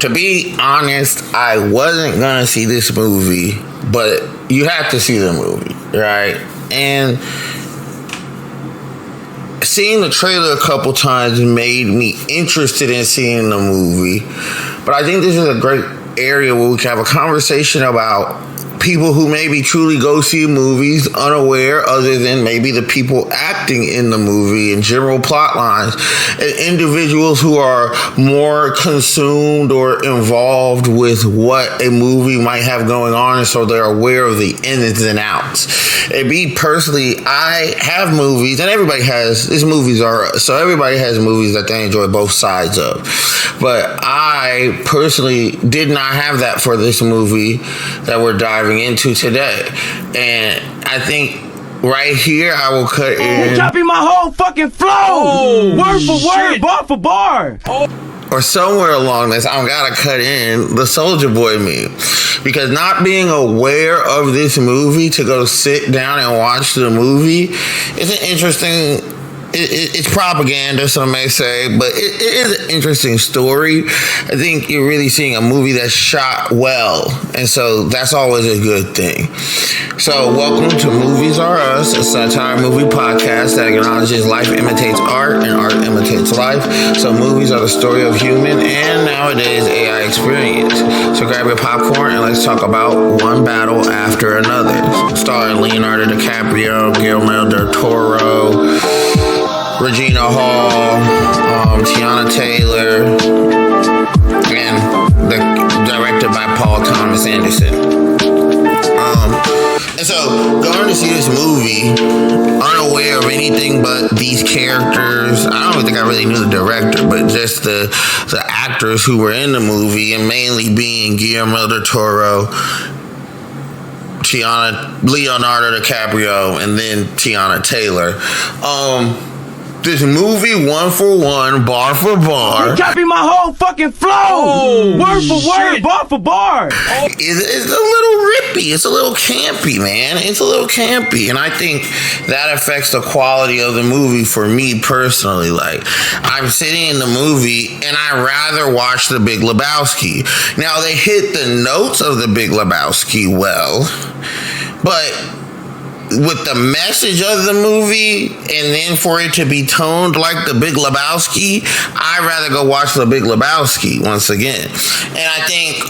To be honest, I wasn't gonna see this movie, but you have to see the movie, right? And seeing the trailer a couple times made me interested in seeing the movie. But I think this is a great area where we can have a conversation about people who maybe truly go see movies unaware, other than maybe the people acting in the movie and general plot lines, and individuals who are more consumed or involved with what a movie might have going on, and so they're aware of the ins and outs. And me personally, I have movies, and everybody has, these movies are, so everybody has movies that they enjoy both sides of. But I personally did not have that for this movie that we're diving into today. And I think right here I will cut in. Copy my whole fucking flow! Word for word, bar for bar! Or somewhere along this, I've got to cut in the Soulja Boy meme. Because not being aware of this movie to go sit down and watch the movie is an interesting... It's propaganda, some may say, but it is an interesting story. I think you're really seeing a movie that's shot well, and so that's always a good thing. So welcome to Movies-R-USS, a satire movie podcast that acknowledges life imitates art and art imitates life. So movies are the story of human and nowadays AI experience. So grab your popcorn and let's talk about one battle after another. Starring Leonardo DiCaprio, Guillermo del Toro, Regina Hall, Tiana Taylor, and directed by Paul Thomas Anderson. And so, going to see this movie, unaware of anything but these characters, I don't even think I really knew the director, but just the actors who were in the movie, and mainly being Guillermo del Toro, Leonardo DiCaprio, and then Tiana Taylor. This movie, one for one, bar for bar. Copy my whole fucking flow! Word for word, bar for bar! It's a little rippy. It's a little campy, man. It's a little campy. And I think that affects the quality of the movie for me personally. Like, I'm sitting in the movie and I'd rather watch The Big Lebowski. Now, they hit the notes of The Big Lebowski well, but with the message of the movie, and then for it to be toned like The Big Lebowski, I'd rather go watch The Big Lebowski once again. And I think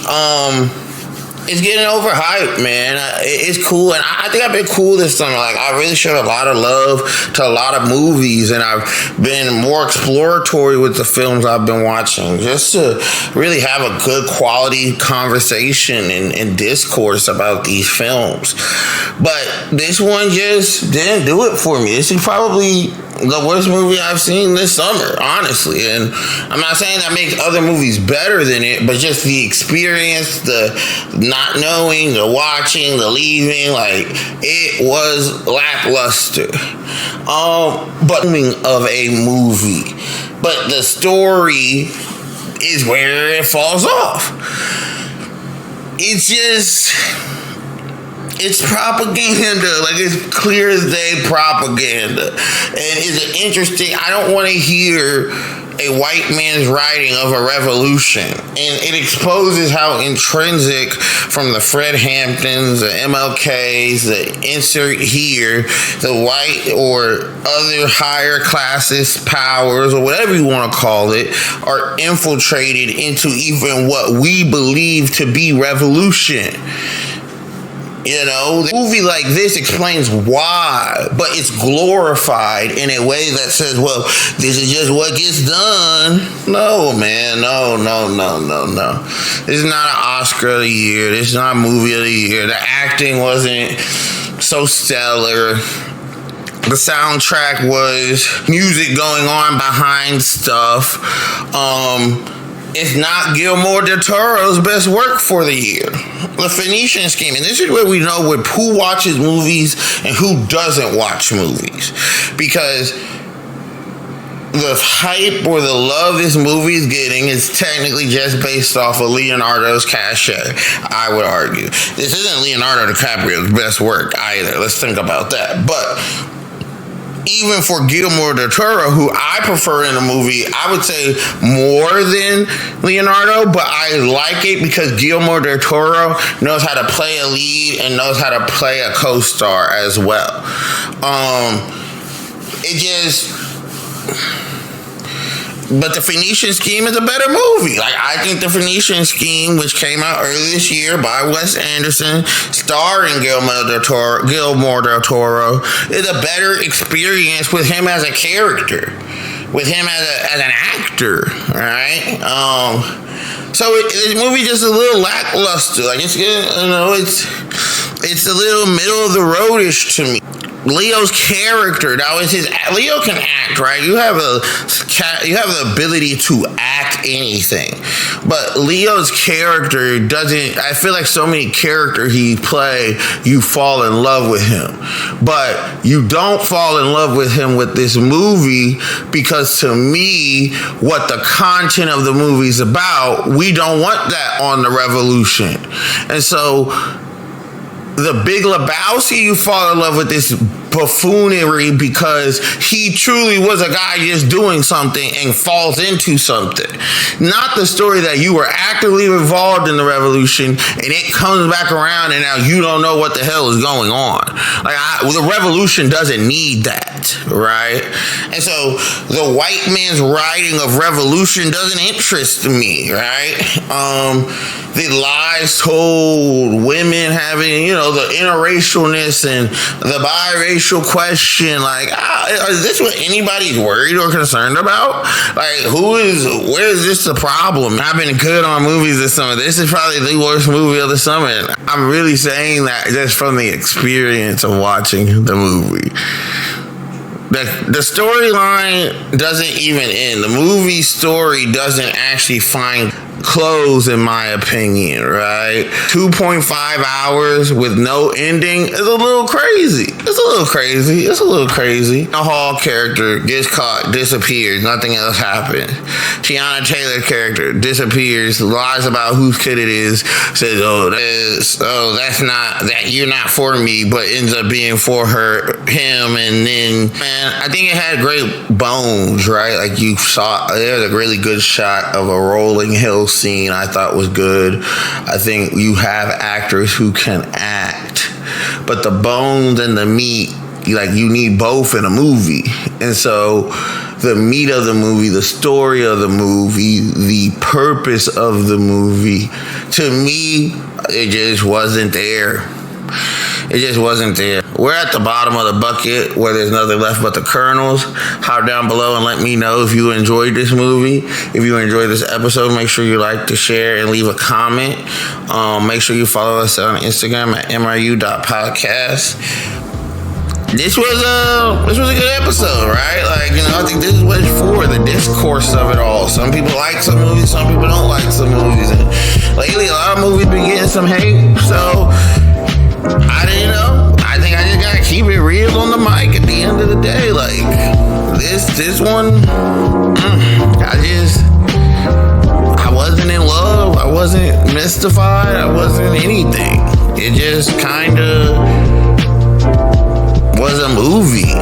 it's getting overhyped, man. It's cool, and I think I've been cool this summer. Like, I really showed a lot of love to a lot of movies, and I've been more exploratory with the films I've been watching, just to really have a good quality conversation and discourse about these films. But this one just didn't do it for me. This is probably the worst movie I've seen this summer, honestly. And I'm not saying that makes other movies better than it, but just the experience, the not knowing, the watching, the leaving, like, it was lackluster. But of a movie. But the story is where it falls off. It's propaganda, like it's clear as day propaganda. And it's an interesting, I don't want to hear a white man's writing of a revolution. And it exposes how intrinsic from the Fred Hamptons, the MLKs, the insert here, the white or other higher classist powers, or whatever you want to call it, are infiltrated into even what we believe to be revolution. You know, the movie like this explains why, but it's glorified in a way that says, well, this is just what gets done. No, man, no. This is not an Oscar of the year. This is not a movie of the year. The acting wasn't so stellar. The soundtrack was music going on behind stuff. It's not Guillermo del Toro's best work for the year. The Phoenician Scheme, and this is where we know who watches movies and who doesn't watch movies. Because the hype or the love this movie is getting is technically just based off of Leonardo's cachet, I would argue. This isn't Leonardo DiCaprio's best work either. Let's think about that. But even for Guillermo del Toro, who I prefer in a movie, I would say more than Leonardo, but I like it because Guillermo del Toro knows how to play a lead and knows how to play a co-star as well. But the Phoenician Scheme is a better movie. Like, I think the Phoenician Scheme, which came out early this year by Wes Anderson, starring Guillermo del Toro, is a better experience with him as a character, with him as an actor, right? So this movie just a little lackluster. Like, it's good, you know, it's a little middle of the roadish to me. Leo's character, Leo can act, right? You have the ability to act anything, but Leo's character doesn't. I feel like so many characters he play, you fall in love with him, but you don't fall in love with him with this movie because, to me, what the content of the movie is about, we don't want that on the Revolution, and so. The Big Lebowski, you fall in love with this buffoonery because he truly was a guy just doing something and falls into something. Not the story that you were actively involved in the revolution and it comes back around and now you don't know what the hell is going on. Like, the revolution doesn't need that, right? And so the white man's writing of revolution doesn't interest me, right? The lies told, women having, you know, the interracialness and the biracial question, like, is this what anybody's worried or concerned about? Like, where is this the problem? I've been good on movies this summer. This is probably the worst movie of the summer. I'm really saying that just from the experience of watching the movie. The storyline doesn't even end. The movie story doesn't actually find close, in my opinion, right? 2.5 hours with no ending is a little crazy. The Hall character gets caught, disappears, nothing else happens. Tiana Taylor character disappears, lies about whose kid it is, says, you're not for me, but ends up being for him, and then, man, I think it had great bones, right? Like, you saw, there's a really good shot of a rolling hill scene I thought was good. I think you have actors who can act, but the bones and the meat, you need both in a movie. And so the meat of the movie, the story of the movie, the purpose of the movie, to me, it just wasn't there. It just wasn't there. We're at the bottom of the bucket where there's nothing left but the kernels. Hop down below and let me know if you enjoyed this movie. If you enjoyed this episode, make sure you like to share and leave a comment. Make sure you follow us on Instagram at MRU.podcast. This was a good episode, right? Like, you know, I think this is what it's for, the discourse of it all. Some people like some movies, some people don't like some movies. And lately, a lot of movies been getting some hate, so I didn't know. I think I just gotta keep it real on the mic at the end of the day. Like, this one, I wasn't in love. I wasn't mystified. I wasn't anything. It just kind of was a movie.